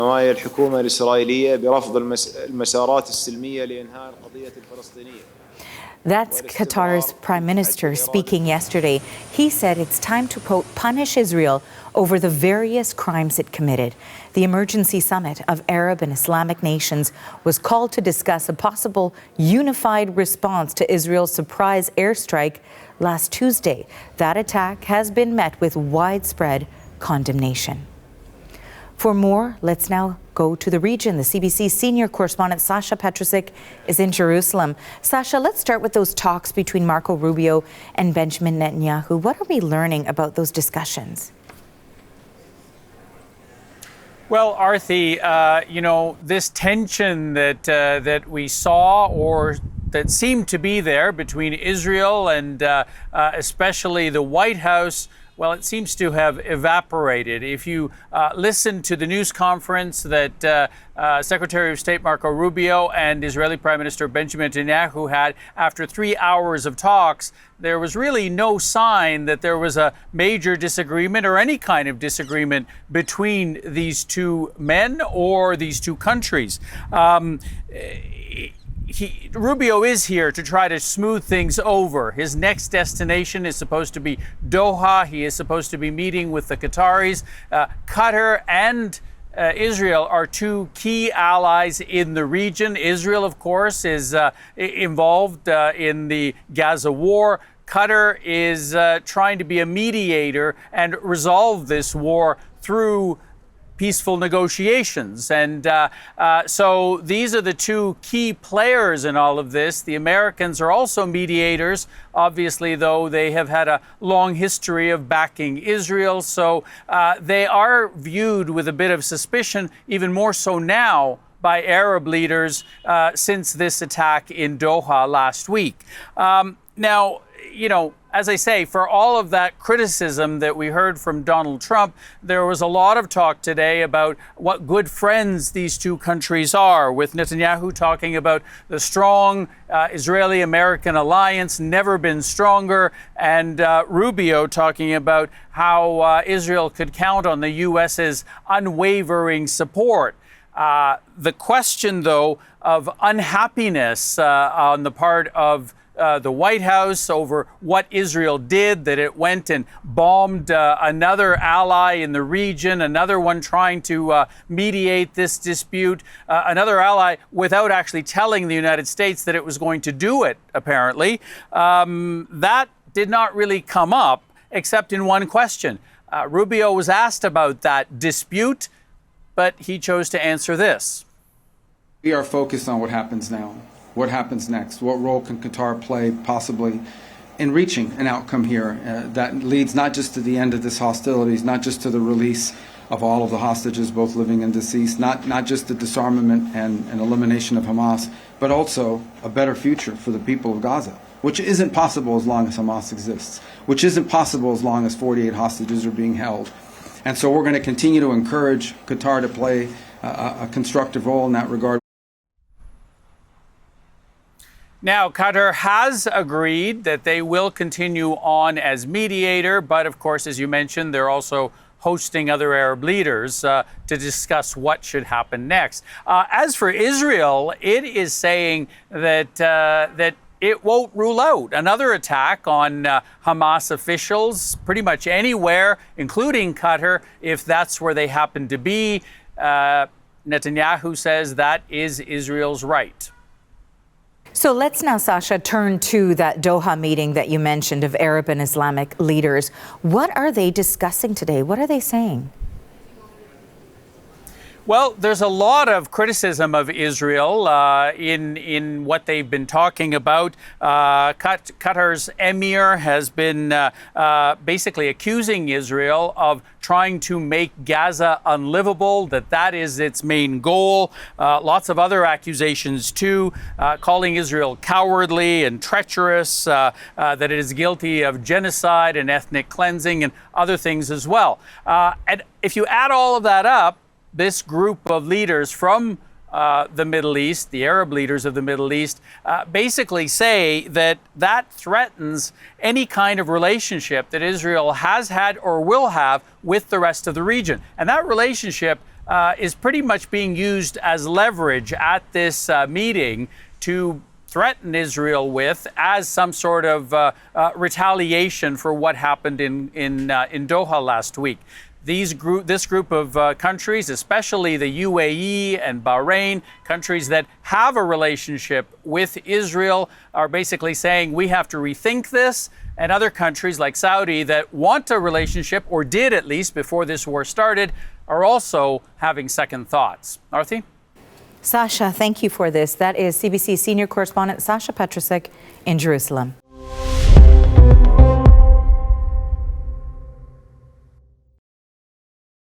نوايا الحكومة الإسرائيلية برفض المسارات السلمية لإنهاء القضية الفلسطينية. That's Qatar's Prime Minister speaking yesterday. He said it's time to, quote, punish Israel over the various crimes it committed. The emergency summit of Arab and Islamic nations was called to discuss a possible unified response to Israel's surprise airstrike last Tuesday. That attack has been met with widespread condemnation. For more, let's now go to the region. The CBC senior correspondent Sasha Petrusik is in Jerusalem. Sasha, let's start with those talks between Marco Rubio and Benjamin Netanyahu. What are we learning about those discussions? Well, Arthi, this tension that we saw or that seemed to be there between Israel and especially the White House, well, it seems to have evaporated. If you listen to the news conference that Secretary of State Marco Rubio and Israeli Prime Minister Benjamin Netanyahu had after 3 hours of talks, there was really no sign that there was a major disagreement or any kind of disagreement between these two men or these two countries. Rubio is here to try to smooth things over. His next destination is supposed to be Doha. He is supposed to be meeting with the Qataris. Qatar and Israel are two key allies in the region. Israel, of course, is involved in the Gaza war. Qatar is trying to be a mediator and resolve this war through peaceful negotiations. And so these are the two key players in all of this. The Americans are also mediators, obviously, though they have had a long history of backing Israel. So they are viewed with a bit of suspicion, even more so now by Arab leaders since this attack in Doha last week. Now, as I say, for all of that criticism that we heard from Donald Trump, there was a lot of talk today about what good friends these two countries are, with Netanyahu talking about the strong Israeli-American alliance, never been stronger, and Rubio talking about how Israel could count on the U.S.'s unwavering support. The question, though, of unhappiness on the part of the White House over what Israel did, that it went and bombed another ally in the region, another one trying to mediate this dispute, another ally without actually telling the United States that it was going to do it, apparently. That did not really come up except in one question. Rubio was asked about that dispute, but he chose to answer this. We are focused on what happens now. What happens next? What role can Qatar play possibly in reaching an outcome here that leads not just to the end of this hostilities, not just to the release of all of the hostages, both living and deceased, not just the disarmament and elimination of Hamas, but also a better future for the people of Gaza, which isn't possible as long as Hamas exists, which isn't possible as long as 48 hostages are being held. And so we're going to continue to encourage Qatar to play a constructive role in that regard. Now, Qatar has agreed that they will continue on as mediator, but of course, as you mentioned, they're also hosting other Arab leaders to discuss what should happen next. As for Israel, it is saying that it won't rule out another attack on Hamas officials pretty much anywhere, including Qatar, if that's where they happen to be. Netanyahu says that is Israel's right. So let's now, Sasha, turn to that Doha meeting that you mentioned of Arab and Islamic leaders. What are they discussing today? What are they saying? Well, there's a lot of criticism of Israel in what they've been talking about. Qatar's emir has been basically accusing Israel of trying to make Gaza unlivable, that is its main goal. Lots of other accusations, too, calling Israel cowardly and treacherous, that it is guilty of genocide and ethnic cleansing and other things as well. And if you add all of that up, this group of leaders from the Middle East, the Arab leaders of the Middle East, basically say that threatens any kind of relationship that Israel has had or will have with the rest of the region. And that relationship is pretty much being used as leverage at this meeting to threaten Israel with as some sort of retaliation for what happened in Doha last week. This group of countries, especially the UAE and Bahrain, countries that have a relationship with Israel, are basically saying we have to rethink this. And other countries like Saudi that want a relationship, or did at least before this war started, are also having second thoughts. Arthi? Sasha, thank you for this. That is CBC senior correspondent Sasha Petrusek in Jerusalem.